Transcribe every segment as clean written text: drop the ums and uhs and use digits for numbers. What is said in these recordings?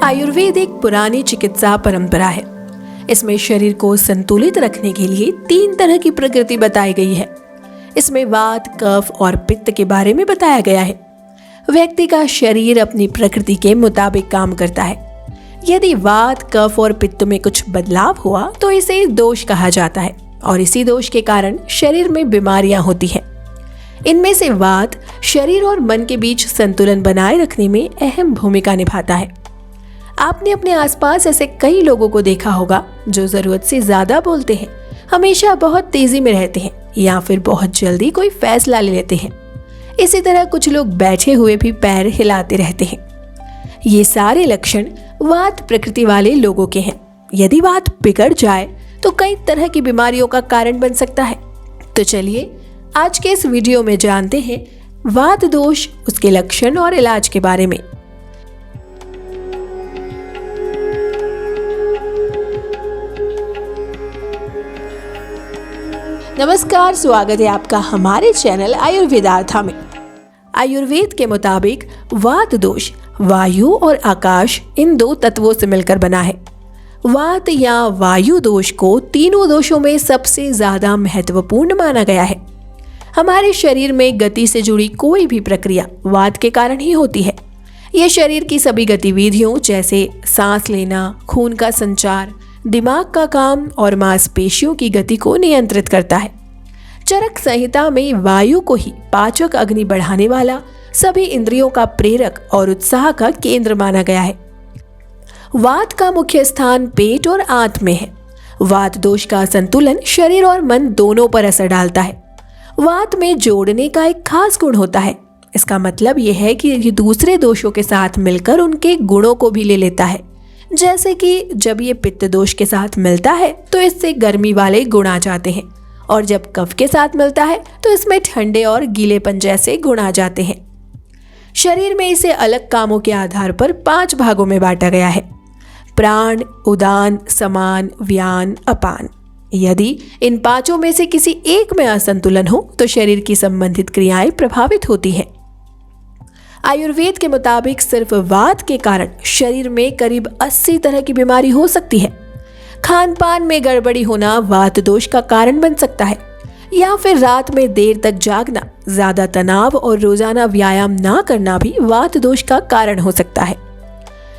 आयुर्वेद एक पुरानी चिकित्सा परंपरा है। इसमें शरीर को संतुलित रखने के लिए 3 तरह की प्रकृति बताई गई है। इसमें वात, कफ और पित्त के बारे में बताया गया है। व्यक्ति का शरीर अपनी प्रकृति के मुताबिक काम करता है। यदि वात, कफ और पित्त में कुछ बदलाव हुआ तो इसे दोष कहा जाता है और इसी दोष के कारण शरीर में बीमारियां होती हैं। इनमें से वात शरीर और मन के बीच संतुलन बनाए रखने में अहम भूमिका निभाता है। आपने अपने आसपास ऐसे कई लोगों को देखा होगा जो जरूरत से ज्यादा बोलते हैं, हमेशा बहुत तेजी में रहते हैं या फिर बहुत जल्दी कोई फैसला ले लेते हैं। इसी तरह कुछ लोग बैठे हुए भी पैर हिलाते रहते हैं। ये सारे लक्षण वात प्रकृति वाले लोगों के हैं। यदि वात बिगड़ जाए तो कई तरह की बीमारियों का कारण बन सकता है। तो चलिए आज के इस वीडियो में जानते हैं वात दोष, उसके लक्षण और इलाज के बारे में। नमस्कार, स्वागत है आपका हमारे चैनल आयुर्वेदार्था में। आयुर्वेद के मुताबिक वात दोष वायु और आकाश इन 2 तत्वों से मिलकर बना है। वात या वायु दोष को तीनों दोषों में सबसे ज्यादा महत्वपूर्ण माना गया है। हमारे शरीर में गति से जुड़ी कोई भी प्रक्रिया वात के कारण ही होती है। यह शरीर की सभी गतिविधियों जैसे सांस लेना, खून का संचार, दिमाग का काम और मांसपेशियों की गति को नियंत्रित करता है। चरक संहिता में वायु को ही पाचक अग्नि बढ़ाने वाला, सभी इंद्रियों का प्रेरक और उत्साह का केंद्र माना गया है। वात का मुख्य स्थान पेट और आंत में है। वात दोष का संतुलन शरीर और मन दोनों पर असर डालता है। वात में जोड़ने का एक खास गुण होता है। इसका मतलब यह है कि ये दूसरे दोषों के साथ मिलकर उनके गुणों को भी ले लेता है। जैसे कि जब ये पित्त दोष के साथ मिलता है तो इससे गर्मी वाले गुण आ जाते हैं और जब कफ के साथ मिलता है तो इसमें ठंडे और गीलेपन जैसे गुण आ जाते हैं। शरीर में इसे अलग कामों के आधार पर 5 भागों में बांटा गया है: प्राण, उदान, समान, व्यान, अपान। यदि इन 5 में से किसी एक में असंतुलन हो तो शरीर की संबंधित क्रियाएं प्रभावित होती हैं। आयुर्वेद के मुताबिक सिर्फ वात के कारण शरीर में करीब 80 तरह की बीमारी हो सकती है। खान पान में गड़बड़ी होना वात दोष का कारण बन सकता है, या फिर रात में देर तक जागना, ज्यादा तनाव और रोजाना व्यायाम ना करना भी वात दोष का कारण हो सकता है।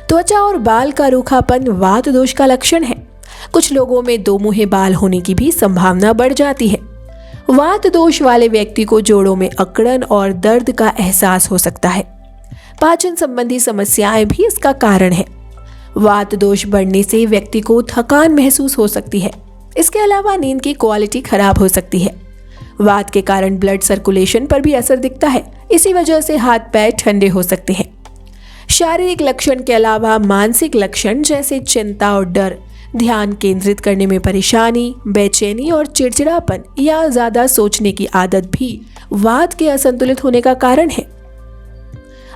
त्वचा और बाल का रूखापन वात दोष का लक्षण है। कुछ लोगों में 2 मुंहे बाल होने की भी संभावना बढ़ जाती है। वात दोष वाले व्यक्ति को जोड़ों में अकड़न और दर्द का एहसास हो सकता है। पाचन संबंधी समस्याएं भी इसका कारण है। वात दोष बढ़ने से व्यक्ति को थकान महसूस हो सकती है। इसके अलावा नींद की क्वालिटी खराब हो सकती है। वात के कारण ब्लड सर्कुलेशन पर भी असर दिखता है। इसी वजह से हाथ पैर ठंडे हो सकते हैं। शारीरिक लक्षण के अलावा मानसिक लक्षण जैसे चिंता और डर, ध्यान केंद्रित करने में परेशानी, बेचैनी और चिड़चिड़ापन या ज्यादा सोचने की आदत भी वात के असंतुलित होने का कारण है।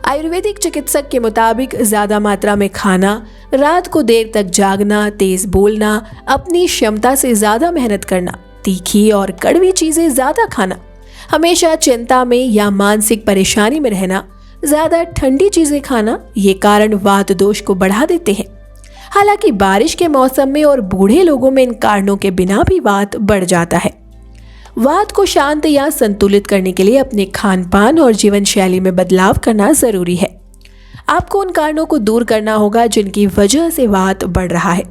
आयुर्वेदिक चिकित्सक के मुताबिक ज्यादा मात्रा में खाना, रात को देर तक जागना, तेज बोलना, अपनी क्षमता से ज्यादा मेहनत करना, तीखी और कड़वी चीजें ज्यादा खाना, हमेशा चिंता में या मानसिक परेशानी में रहना, ज्यादा ठंडी चीजें खाना, ये कारण वात दोष को बढ़ा देते हैं। हालांकि बारिश के मौसम में और बूढ़े लोगों में इन कारणों के बिना भी वात बढ़ जाता है। वात को शांत या संतुलित करने के लिए अपने खान पान और जीवन शैली में बदलाव करना जरूरी है। आपको उन कारणों को दूर करना होगा जिनकी वजह से वात बढ़ रहा है।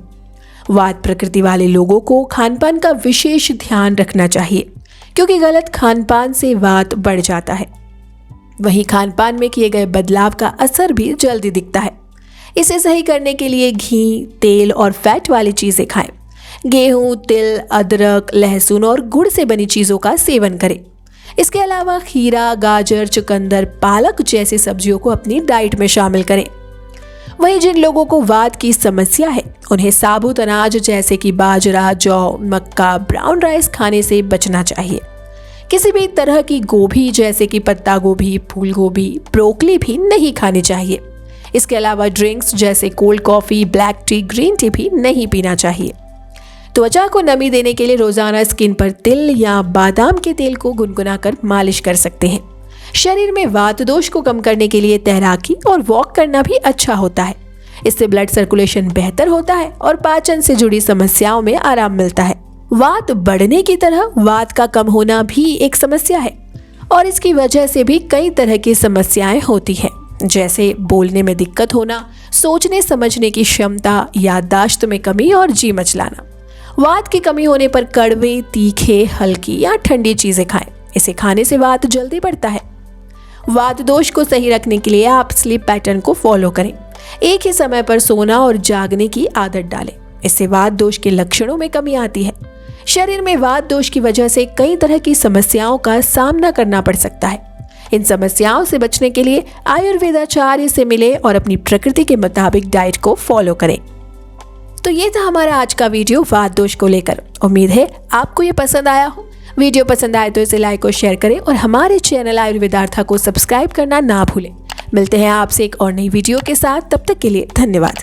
वात प्रकृति वाले लोगों को खान पान का विशेष ध्यान रखना चाहिए, क्योंकि गलत खान पान से वात बढ़ जाता है। वहीं खान पान में किए गए बदलाव का असर भी जल्दी दिखता है। इसे सही करने के लिए घी, तेल और फैट वाली चीजें खाएं। गेहूं, तिल, अदरक, लहसुन और गुड़ से बनी चीजों का सेवन करें। इसके अलावा खीरा, गाजर, चुकंदर, पालक जैसी सब्जियों को अपनी डाइट में शामिल करें। वहीं जिन लोगों को वात की समस्या है उन्हें साबुत अनाज जैसे कि बाजरा, जौ, मक्का, ब्राउन राइस खाने से बचना चाहिए। किसी भी तरह की गोभी जैसे कि पत्ता गोभी, फूल गोभी, ब्रोकली भी नहीं खानी चाहिए। इसके अलावा ड्रिंक्स जैसे cold coffee, black T, green tea भी नहीं पीना चाहिए। त्वचा को नमी देने के लिए रोजाना स्किन पर तिल या बादाम के तेल को गुनगुना कर मालिश कर सकते हैं। शरीर में वात दोष को कम करने के लिए तैराकी और वॉक करना भी अच्छा होता है। इससे ब्लड सर्कुलेशन बेहतर होता है और पाचन से जुड़ी समस्याओं में आराम मिलता है। वात बढ़ने की तरह वात का कम होना भी एक समस्या है और इसकी वजह से भी कई तरह की समस्याएं होती हैं, जैसे बोलने में दिक्कत होना, सोचने समझने की क्षमता, याददाश्त में कमी और जी मचलाना। वात की कमी होने पर कड़वे, तीखे, हल्की या ठंडी चीजें खाएं। इसे खाने से वात जल्दी बढ़ता है। वात दोष को सही रखने के लिए आप स्लीप पैटर्न को फॉलो करें। एक ही समय पर सोना और जागने की आदत डालें। इससे वात दोष के लक्षणों में कमी आती है। शरीर में वात दोष की वजह से कई तरह की समस्याओं का सामना करना पड़ सकता है। इन समस्याओं से बचने के लिए आयुर्वेदाचार्य से मिले और अपनी प्रकृति के मुताबिक डाइट को फॉलो करें। तो ये था हमारा आज का वीडियो वात दोष को लेकर। उम्मीद है आपको ये पसंद आया हो। वीडियो पसंद आए तो इसे लाइक और शेयर करें और हमारे चैनल आयुर्वेदार्था को सब्सक्राइब करना ना भूलें। मिलते हैं आपसे एक और नई वीडियो के साथ। तब तक के लिए धन्यवाद।